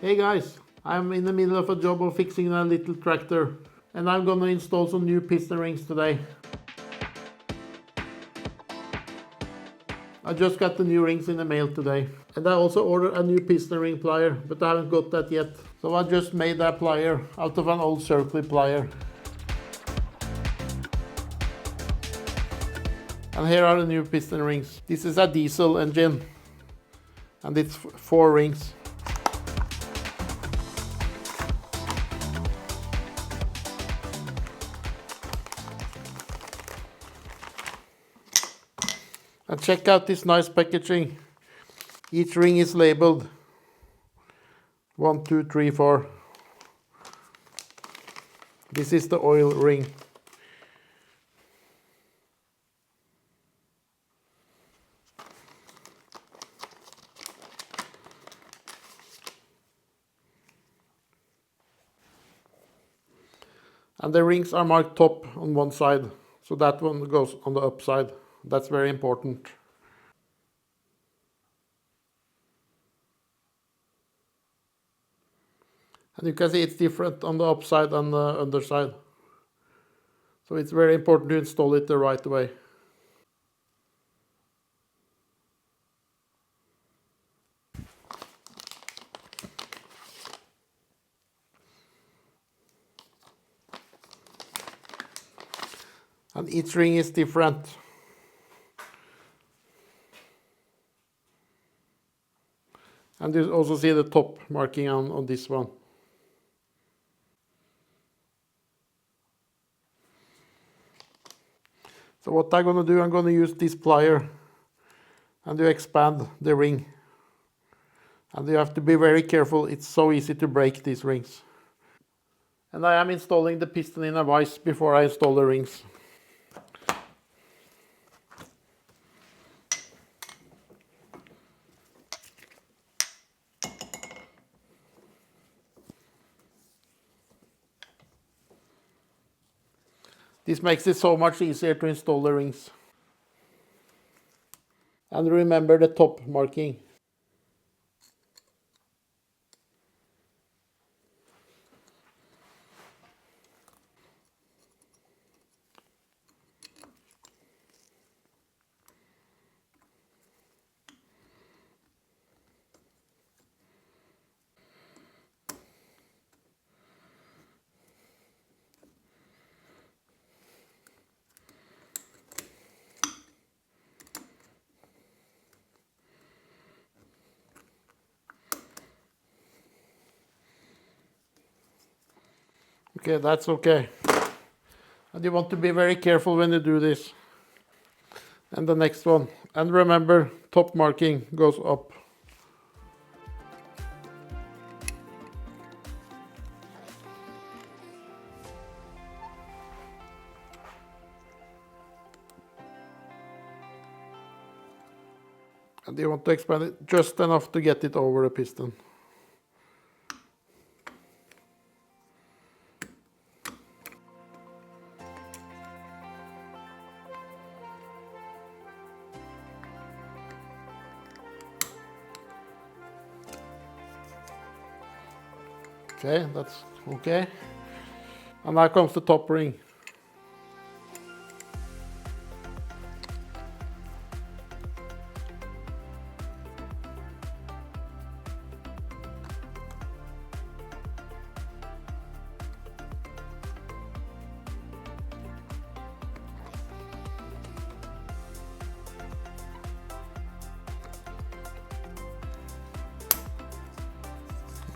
Hey guys, I'm in the middle of a job of fixing a little tractor and I'm gonna install some new piston rings today. I just got the new rings in the mail today. And I also ordered a new piston ring plier, but I haven't got that yet. So I just made that plier out of an old circular plier. And here are the new piston rings. This is a diesel engine and it's 4 rings. And check out this nice packaging. Each ring is labeled 1, 2, 3, 4. This is the oil ring. And the rings are marked top on one side, so that one goes on the upside. That's very important. And you can see it's different on the upside and the underside. So it's very important to install it the right way. And each ring is different. And you also see the top marking on this one. So what I'm going to do, I'm going to use this plier and to expand the ring. And you have to be very careful, it's so easy to break these rings. And I am installing the piston in a vise before I install the rings. This makes it so much easier to install the rings. And remember the top marking. Okay, that's okay. And you want to be very careful when you do this. And the next one. And remember, top marking goes up. And you want to expand it just enough to get it over the piston. Okay, that's okay. And now comes the top ring.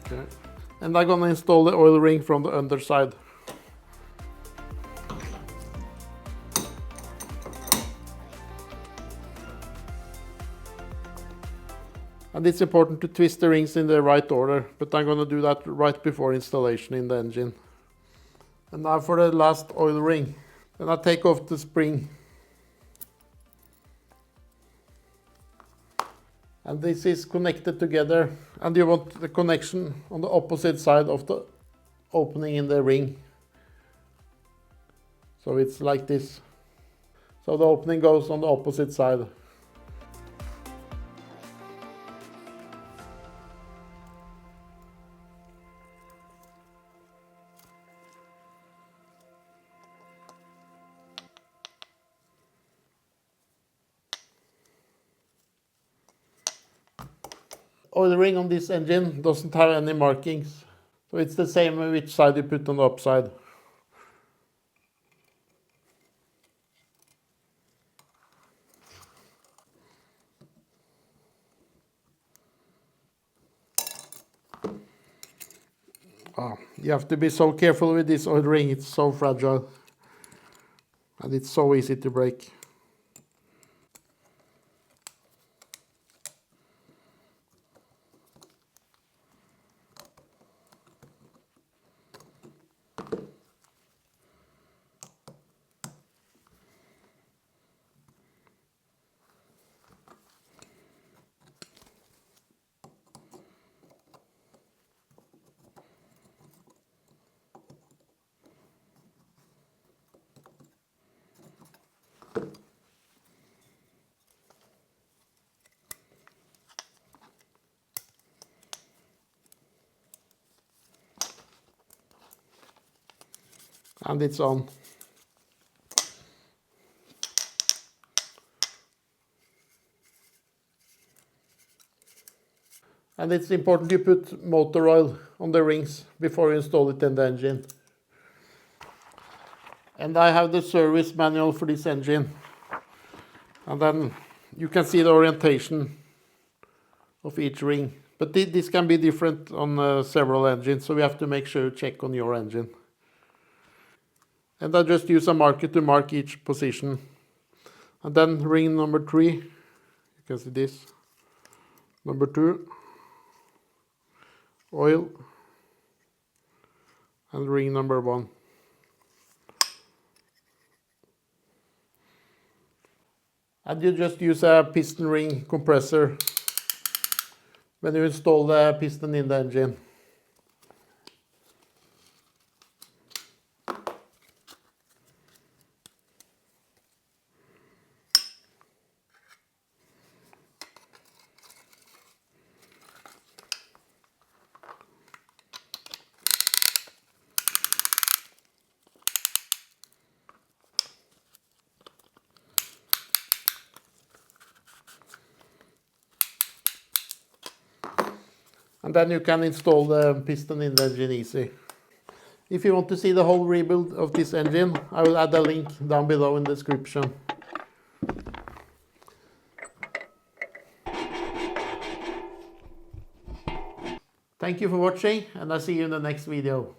Okay. And I'm gonna install the oil ring from the underside. And it's important to twist the rings in the right order, but I'm gonna do that right before installation in the engine. And now for the last oil ring. Then I take off the spring. And this is connected together, and you want the connection on the opposite side of the opening in the ring. So it's like this. So the opening goes on the opposite side. oil ring on this engine doesn't have any markings. So it's the same which side you put on the upside. You have to be so careful with this oil ring, it's so fragile. And it's so easy to break. And it's on. And it's important you put motor oil on the rings before you install it in the engine. And I have the service manual for this engine. And then you can see the orientation of each ring. But this can be different on several engines, so we have to make sure to check on your engine. And I just use a marker to mark each position. And then ring number 3, you can see this. Number 2, oil. And ring number 1. And you just use a piston ring compressor when you install the piston in the engine. And then you can install the piston in the engine easy. If you want to see the whole rebuild of this engine, I will add a link down below in the description. Thank you for watching, and I'll see you in the next video.